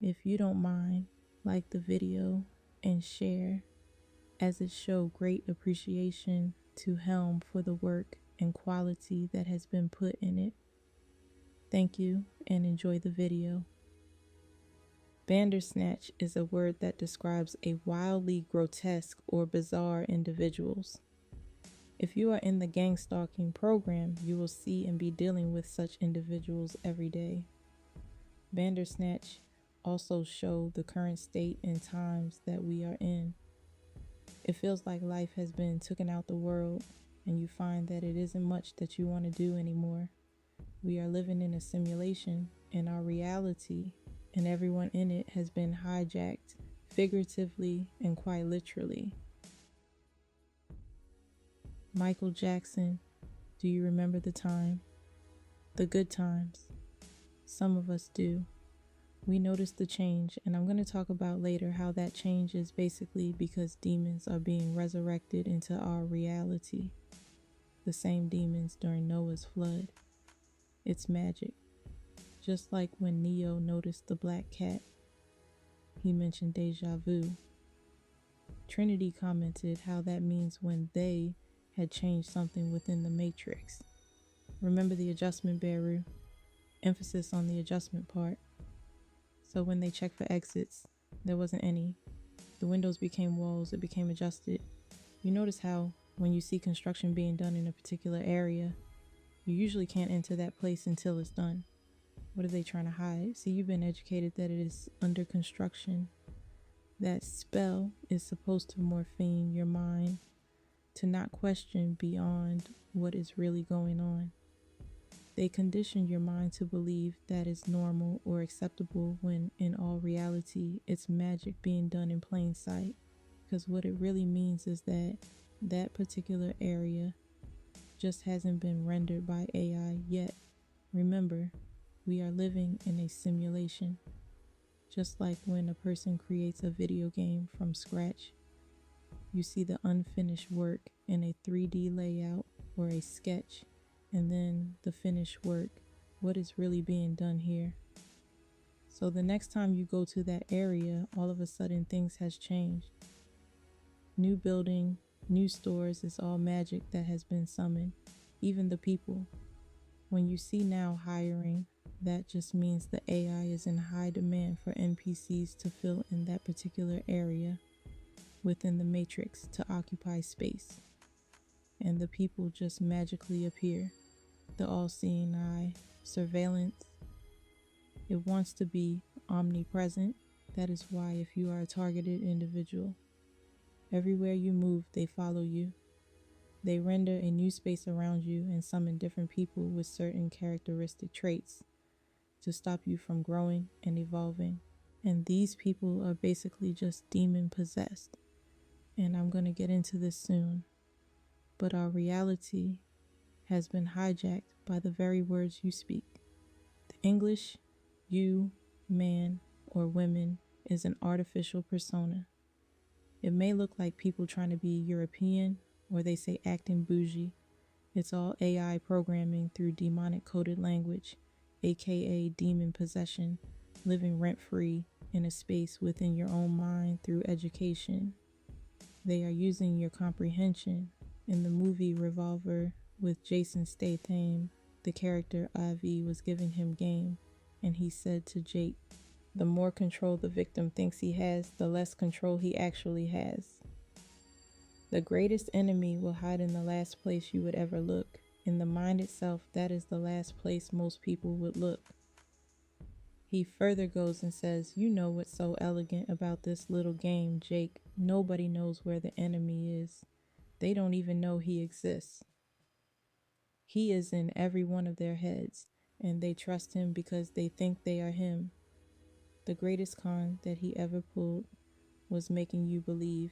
If you don't mind, like the video and share, as it shows great appreciation to Helm for the work and quality that has been put in it. Thank you and enjoy the video. BanderSnatch is a word that describes a wildly grotesque or bizarre individuals. If you are in the Gangstalking program, you will see and be dealing with such individuals every day. BanderSnatch also show the current state and times that we are in. It feels like life has been taken out the world and you find that it isn't much that you want to do anymore. We are living in a simulation and our reality and everyone in it has been hijacked figuratively and quite literally. Michael Jackson, do you remember the time? The good times. Some of us do. We noticed the change, and I'm going to talk about later how that change is basically because demons are being resurrected into our reality. The same demons during Noah's flood. It's magic. Just like when Neo noticed the black cat. He mentioned deja vu. Trinity commented how that means when they had changed something within the matrix. Remember the adjustment, Beru? Emphasis on the adjustment part. So when they checked for exits, there wasn't any. The windows became walls, it became adjusted. You notice how when you see construction being done in a particular area, you usually can't enter that place until it's done. What are they trying to hide? See, you've been educated that it is under construction. That spell is supposed to morphine your mind to not question beyond what is really going on. They condition your mind to believe that is normal or acceptable when in all reality it's magic being done in plain sight. Because what it really means is that that particular area just hasn't been rendered by AI yet. Remember, we are living in a simulation. Just like when a person creates a video game from scratch, you see the unfinished work in a 3D layout or a sketch, and then the finished work, what is really being done here. So the next time you go to that area, all of a sudden things has changed. New building, new stores, is all magic that has been summoned. Even the people. When you see now hiring, that just means the AI is in high demand for NPCs to fill in that particular area within the matrix to occupy space. And the people just magically appear. The all-seeing eye, surveillance. It wants to be omnipresent. That is why if you are a targeted individual, everywhere you move, they follow you. They render a new space around you and summon different people with certain characteristic traits to stop you from growing and evolving. And these people are basically just demon possessed. And I'm going to get into this soon. But our reality has been hijacked by the very words you speak. The English, you, man, or women is an artificial persona. It may look like people trying to be European, or they say acting bougie. It's all AI programming through demonic coded language, aka demon possession, living rent-free in a space within your own mind through education. They are using your comprehension. In the movie Revolver with Jason Statham, the character Ivy was giving him game, and he said to Jake, the more control the victim thinks he has, the less control he actually has. The greatest enemy will hide in the last place you would ever look. In the mind itself, that is the last place most people would look. He further goes and says, you know what's so elegant about this little game, Jake? Nobody knows where the enemy is. They don't even know he exists. He is in every one of their heads, and they trust him because they think they are him. The greatest con that he ever pulled was making you believe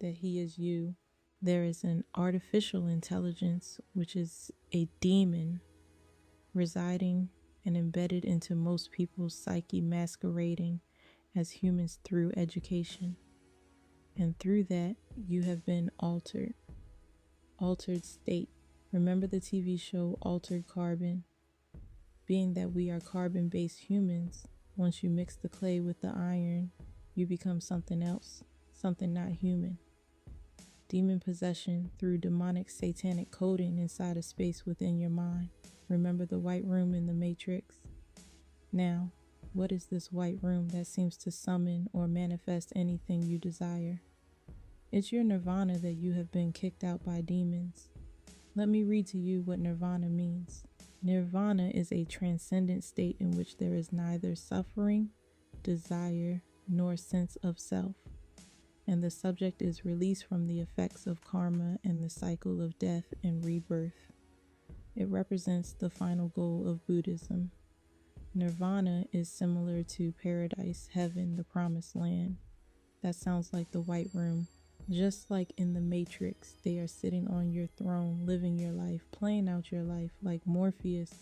that he is you. There is an artificial intelligence, which is a demon, residing and embedded into most people's psyche, masquerading as humans through education. And through that, you have been altered. Altered state. Remember the TV show Altered Carbon? Being that we are carbon-based humans, Once you mix the clay with the iron, you become something else, something not human. Demon possession through demonic satanic coding inside a space within your mind. Remember the white room in the Matrix? Now, what is this white room that seems to summon or manifest anything you desire? It's your nirvana that you have been kicked out by demons. Let me read to you what nirvana means. Nirvana is a transcendent state in which there is neither suffering, desire, nor sense of self, and the subject is released from the effects of karma and the cycle of death and rebirth. It represents the final goal of Buddhism. Nirvana is similar to paradise, heaven, the promised land. That sounds like the white room. Just like in the Matrix, they are sitting on your throne, living your life, playing out your life, like Morpheus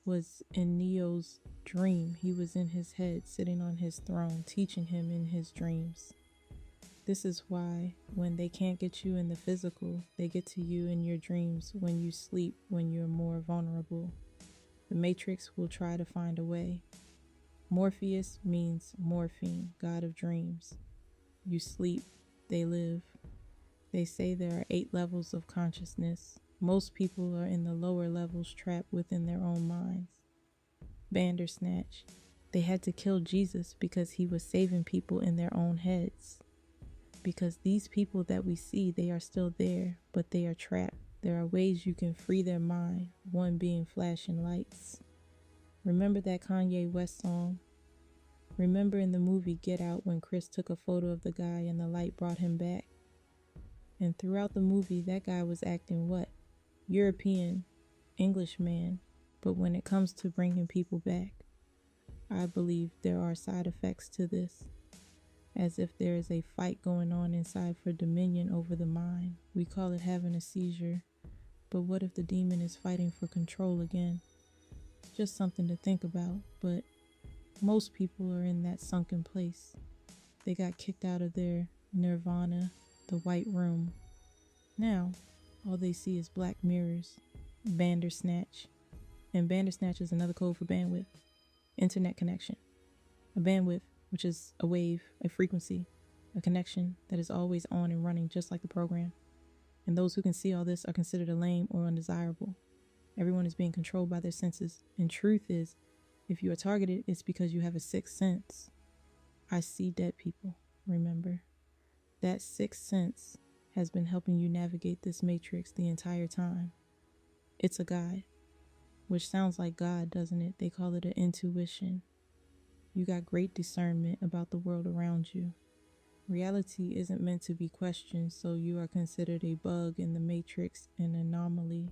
was in Neo's dream. He was in his head, sitting on his throne, teaching him in his dreams. This is why when they can't get you in the physical, they get to you in your dreams when you sleep, when you're more vulnerable. The Matrix will try to find a way. Morpheus means morphine, god of dreams. You sleep, they live. They say there are 8 levels of consciousness. Most people are in the lower levels, trapped within their own minds. BanderSnatch. They had to kill Jesus because he was saving people in their own heads. Because these people that we see, they are still there, but they are trapped. There are ways you can free their mind, one being flashing lights. Remember that Kanye West song? Remember in the movie Get Out when Chris took a photo of the guy and the light brought him back? And throughout the movie, that guy was acting what? European, Englishman. But when it comes to bringing people back, I believe there are side effects to this. As if there is a fight going on inside for dominion over the mind. We call it having a seizure. But what if the demon is fighting for control again? It's just something to think about, but most people are in that sunken place. They got kicked out of their nirvana, the white room. Now, all they see is black mirrors, BanderSnatch. And BanderSnatch is another code for bandwidth, internet connection. A bandwidth, which is a wave, a frequency, a connection that is always on and running just like the program. And those who can see all this are considered a lame or undesirable. Everyone is being controlled by their senses. And truth is, if you are targeted, it's because you have a sixth sense. I see dead people, remember? That sixth sense has been helping you navigate this matrix the entire time. It's a guide, which sounds like God, doesn't it? They call it an intuition. You got great discernment about the world around you. Reality isn't meant to be questioned, so you are considered a bug in the matrix, an anomaly.